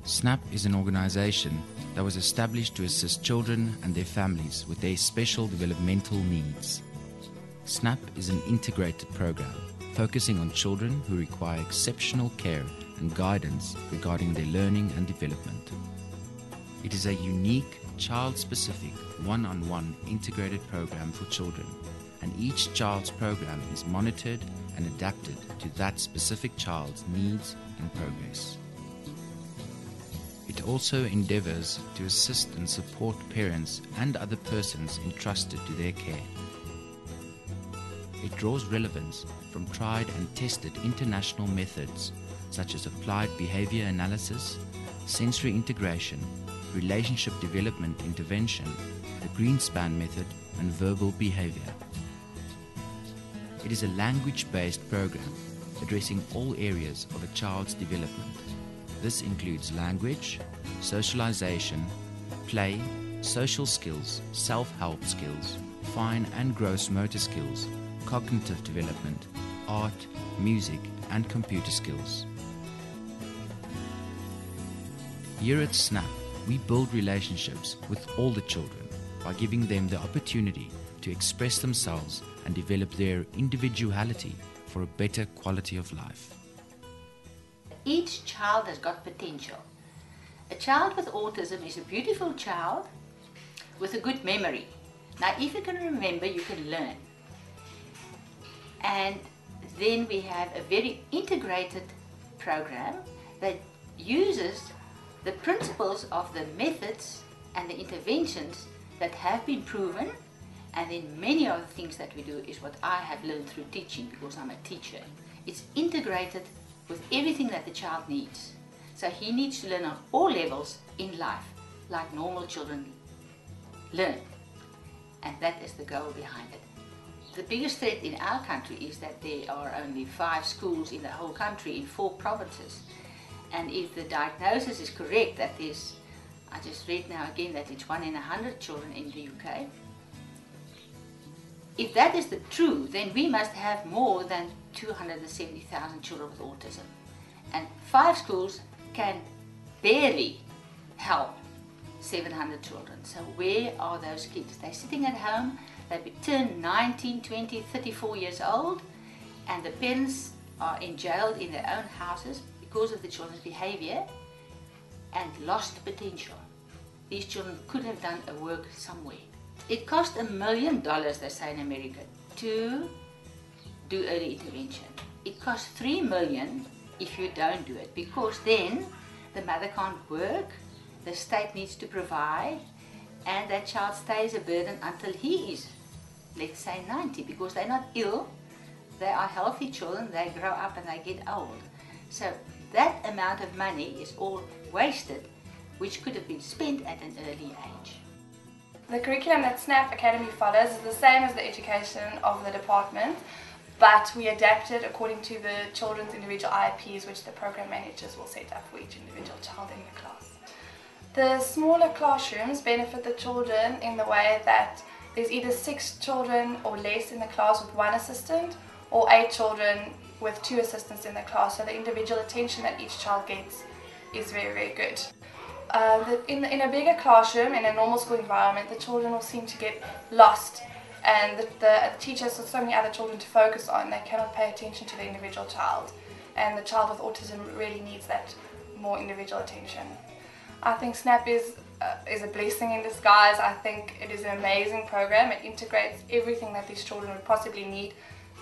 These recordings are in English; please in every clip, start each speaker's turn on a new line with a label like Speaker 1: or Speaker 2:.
Speaker 1: SNAP is an organization that was established to assist children and their families with their special developmental needs. SNAP is an integrated program focusing on children who require exceptional care and guidance regarding their learning and development. It is a unique, child-specific, one-on-one integrated program for children, and each child's program is monitored and adapted to that specific child's needs and progress. It also endeavors to assist and support parents and other persons entrusted to their care. It draws relevance from tried and tested international methods such as applied behavior analysis, sensory integration, relationship development intervention, the Greenspan method, and verbal behavior. It is a language-based program addressing all areas of a child's development. This includes language, socialization, play, social skills, self-help skills, fine and gross motor skills, cognitive development, art, music, and computer skills. Here at SNAP, we build relationships with all the children by giving them the opportunity to express themselves and develop their individuality for a better quality of life.
Speaker 2: Each child has got potential. A child with autism is a beautiful child with a good memory. Now, if you can remember, you can learn. And then we have a very integrated program that uses the principles of the methods and the interventions that have been proven, and then many of the things that we do is what I have learned through teaching, because I'm a teacher. It's integrated with everything that the child needs. So he needs to learn on all levels in life, like normal children learn. And that is the goal behind it. The biggest threat in our country is that there are only 5 schools in the whole country in 4 provinces. And if the diagnosis is correct, that is, I just read now again that it's 1 in 100 children in the UK. If that is the true, then we must have more than 270,000 children with autism. And 5 schools can barely help 700 children. So where are those kids? They're sitting at home, they turn 19, 20, 34 years old, and the parents are enjailed in their own houses because of the children's behavior and lost potential. These children could have done a work somewhere. It costs $1 million, they say in America, to do early intervention. It costs $3 million if you don't do it, because then the mother can't work, the state needs to provide, and that child stays a burden until he is, let's say, 90, because they're not ill, they are healthy children, they grow up and they get old. So that amount of money is all wasted, which could have been spent at an early age.
Speaker 3: The curriculum that SNAP Academy follows is the same as the education of the department, but we adapt it according to the children's individual IEPs, which the program managers will set up for each individual child in the class. The smaller classrooms benefit the children in the way that there's either 6 children or less in the class with 1 assistant, or 8 children with 2 assistants in the class, so the individual attention that each child gets is very, very good. In a bigger classroom, in a normal school environment, the children will seem to get lost, and the teachers have so many other children to focus on, they cannot pay attention to the individual child, and the child with autism really needs that more individual attention. I think SNAP is a blessing in disguise. I think it is an amazing program. It integrates everything that these children would possibly need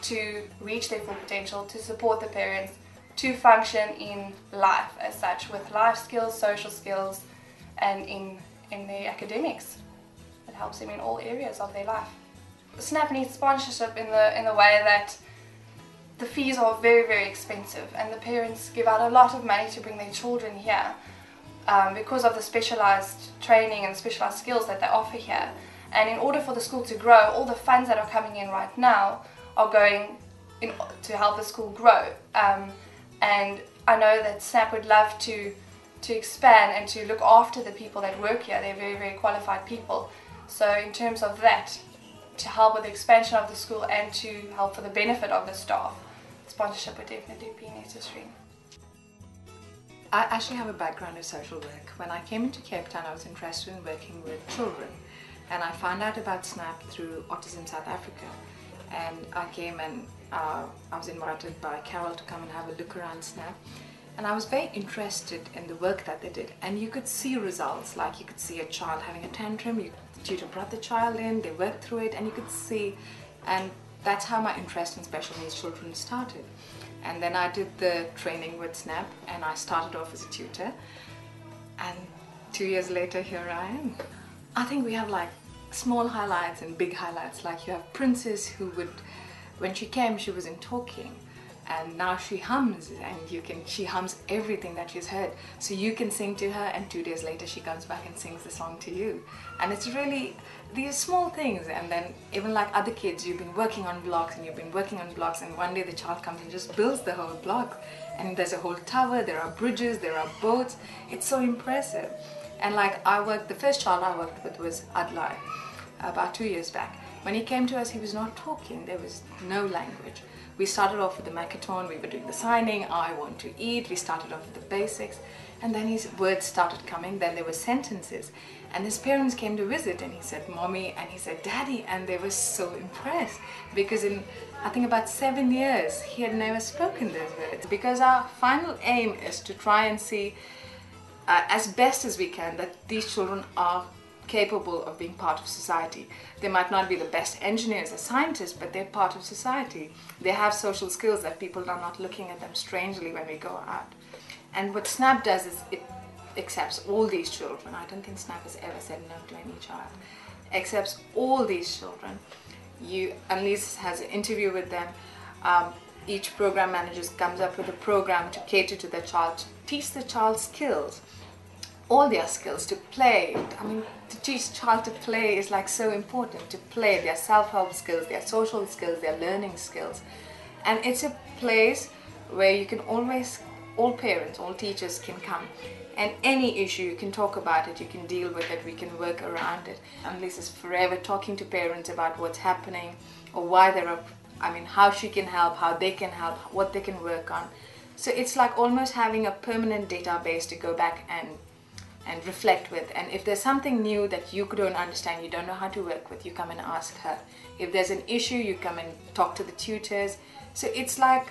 Speaker 3: to reach their full potential, to support the parents, to function in life as such, with life skills, social skills, and in their academics. It helps them in all areas of their life. SNAP needs sponsorship in the way that the fees are very, very expensive, and the parents give out a lot of money to bring their children here because of the specialized training and specialized skills that they offer here. And in order for the school to grow, all the funds that are coming in right now are going to help the school grow. And I know that SNAP would love to expand and to look after the people that work here. They're very, very qualified people. So in terms of that, to help with the expansion of the school and to help for the benefit of the staff, sponsorship would definitely be necessary.
Speaker 4: I actually have a background in social work. When I came into Cape Town, I was interested in working with children, and I found out about SNAP through Autism South Africa. And I came and I was invited by Carol to come and have a look around SNAP. And I was very interested in the work that they did. And you could see results, like you could see a child having a tantrum, the tutor brought the child in, they worked through it, and you could see, and that's how my interest in special needs children started. And then I did the training with SNAP, and I started off as a tutor. And 2 years later, here I am. I think we have like small highlights and big highlights. Like you have Princess, who would, when she came, she wasn't talking. And now she hums, and she hums everything that she's heard. So you can sing to her, and 2 days later she comes back and sings the song to you. And it's really these small things. And then even like other kids, you've been working on blocks and you've been working on blocks, and one day the child comes and just builds the whole block. And there's a whole tower, there are bridges, there are boats. It's so impressive. And like the first child I worked with was Adlai, about 2 years back. When he came to us, he was not talking, there was no language. We started off with the Makaton, we were doing the signing, I want to eat, we started off with the basics, and then his words started coming, then there were sentences. And his parents came to visit, and he said, Mommy, and he said, Daddy, and they were so impressed, because in, I think about 7 years, he had never spoken those words. Because our final aim is to try and see, as best as we can, that these children are capable of being part of society. They might not be the best engineers or scientists, but they're part of society. They have social skills that people are not looking at them strangely when we go out. And what SNAP does is it accepts all these children. I don't think SNAP has ever said no to any child. Accepts all these children. Annalise has an interview with them. Each program manager comes up with a program to cater to the child, to teach the child skills. All their skills, to play. I mean, to teach a child to play is like so important. To play, their self-help skills, their social skills, their learning skills. And it's a place where you can always, all parents, all teachers can come. And any issue, you can talk about it, you can deal with it, we can work around it. Annalise is forever talking to parents about what's happening, or why they're up, how she can help, how they can help, what they can work on. So it's like almost having a permanent database to go back and reflect with. And if there's something new that you don't understand, you don't know how to work with, you come and ask her. If there's an issue, you come and talk to the tutors. So it's like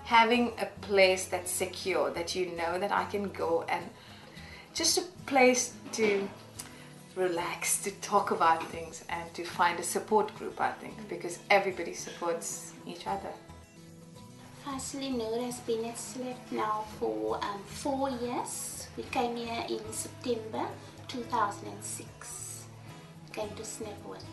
Speaker 4: having a place that's secure, that you know that I can go, and just a place to relax, to talk about things, and to find a support group, I think, because everybody supports each other.
Speaker 5: Firstly, Noor has been at SNAP now for 4 years. We came here in September 2006. Came to SNAP with,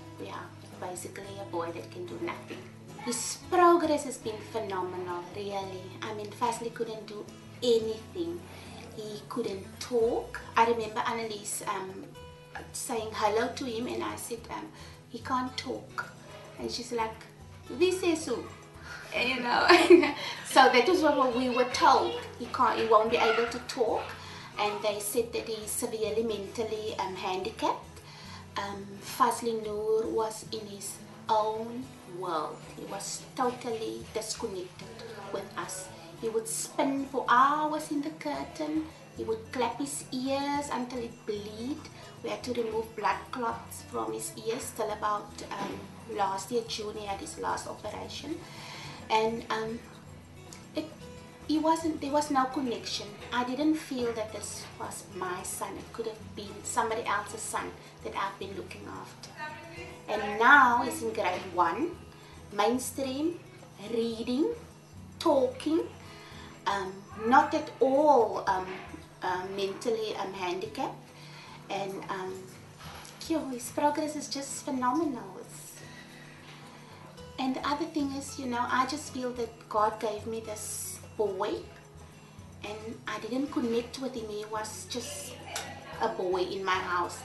Speaker 5: basically a boy that can do nothing. His progress has been phenomenal, really. Firstly, couldn't do anything. He couldn't talk. I remember Annalise saying hello to him, and I said, he can't talk. And she's like, Visesu. You know. So that was what we were told. He won't be able to talk. And they said that he's severely mentally handicapped. Firstly, Noor was in his own world. He was totally disconnected with us. He would spin for hours in the curtain. He would clap his ears until it bleed. We had to remove blood clots from his ears till about last year, June, he had his last operation. And there was no connection. I didn't feel that this was my son. It could have been somebody else's son that I've been looking after. And now he's in grade 1, mainstream, reading, talking, not at all mentally handicapped. And his progress is just phenomenal. And the other thing is, I just feel that God gave me this boy, and I didn't connect with him. He was just a boy in my house.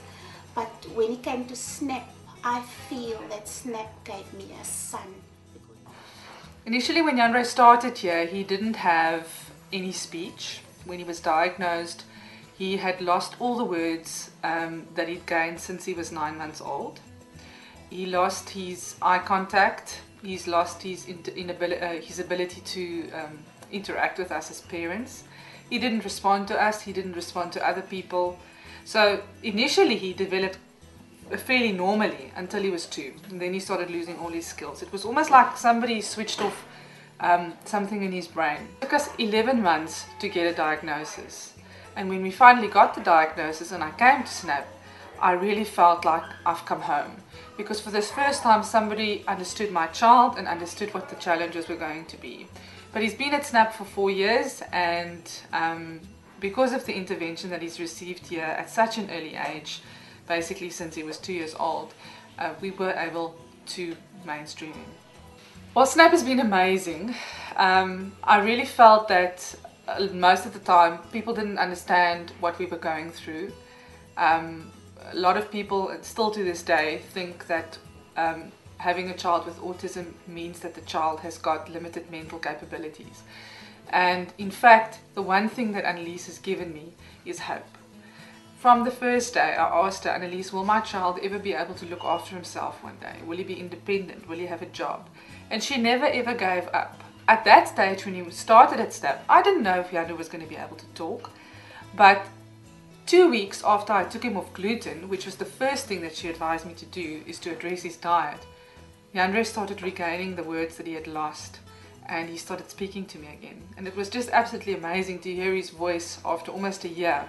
Speaker 5: But when he came to SNAP, I feel that SNAP gave me a son.
Speaker 6: Initially, when Jandre started here, he didn't have any speech. When he was diagnosed, he had lost all the words that he'd gained since he was 9 months old. He lost his eye contact. He's lost his ability to interact with us as parents. He didn't respond to us, he didn't respond to other people. So initially he developed fairly normally until he was 2, and then he started losing all his skills. It was almost like somebody switched off something in his brain. It took us 11 months to get a diagnosis, and when we finally got the diagnosis and I came to SNAP, I really felt like I've come home, because for this first time somebody understood my child and understood what the challenges were going to be. But he's been at SNAP for 4 years, and because of the intervention that he's received here at such an early age, basically since he was 2 years old, we were able to mainstream him. Well, SNAP has been amazing. I really felt that most of the time people didn't understand what we were going through. A lot of people, still to this day, think that having a child with autism means that the child has got limited mental capabilities. And in fact, the one thing that Annelies has given me is hope. From the first day, I asked her, Annelies, will my child ever be able to look after himself one day? Will he be independent? Will he have a job? And she never ever gave up. At that stage, when he started at SNAP, I didn't know if Yandre was going to be able to talk. But 2 weeks after I took him off gluten, which was the first thing that she advised me to do, is to address his diet, Yandre started regaining the words that he had lost, and he started speaking to me again. And it was just absolutely amazing to hear his voice after almost a year.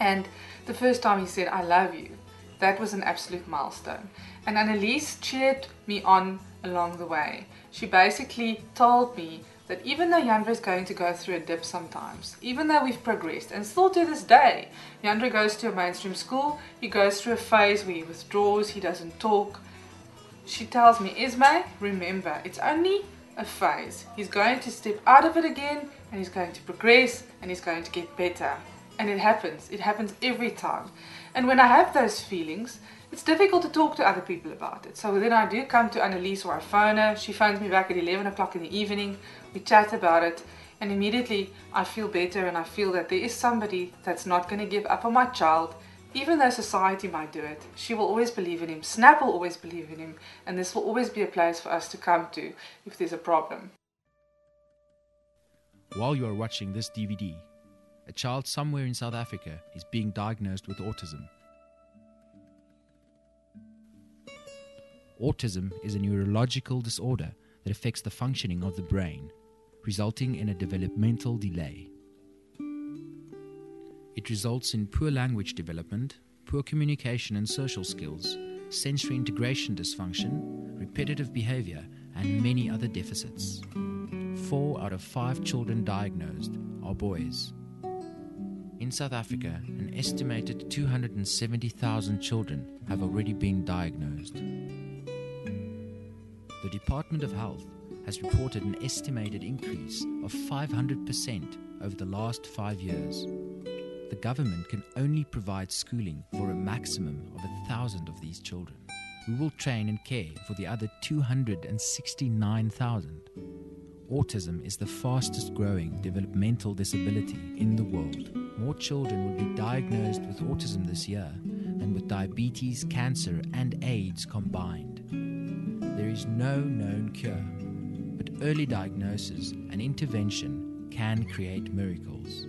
Speaker 6: And the first time he said, I love you, that was an absolute milestone. And Annelies cheered me on along the way. She basically told me that even though Yandre is going to go through a dip sometimes, even though we've progressed, and still to this day, Yandre goes to a mainstream school, he goes through a phase where he withdraws, he doesn't talk. She tells me, Esme, remember, it's only a phase. He's going to step out of it again, and he's going to progress, and he's going to get better. And it happens every time. And when I have those feelings, it's difficult to talk to other people about it. So then I do come to Annelies, or I phone her. She phones me back at 11 o'clock in the evening. We chat about it, and immediately I feel better, and I feel that there is somebody that's not going to give up on my child, even though society might do it. She will always believe in him. SNAP will always believe in him, and this will always be a place for us to come to if there's a problem.
Speaker 1: While you are watching this DVD, a child somewhere in South Africa is being diagnosed with autism. Autism is a neurological disorder that affects the functioning of the brain, resulting in a developmental delay. It results in poor language development, poor communication and social skills, sensory integration dysfunction, repetitive behavior, and many other deficits. 4 out of 5 children diagnosed are boys. In South Africa, an estimated 270,000 children have already been diagnosed. The Department of Health has reported an estimated increase of 500% over the last 5 years. The government can only provide schooling for a maximum of 1,000 of these children. We will train and care for the other 269,000. Autism is the fastest growing developmental disability in the world. More children will be diagnosed with autism this year than with diabetes, cancer, and AIDS combined. There is no known cure, but early diagnosis and intervention can create miracles.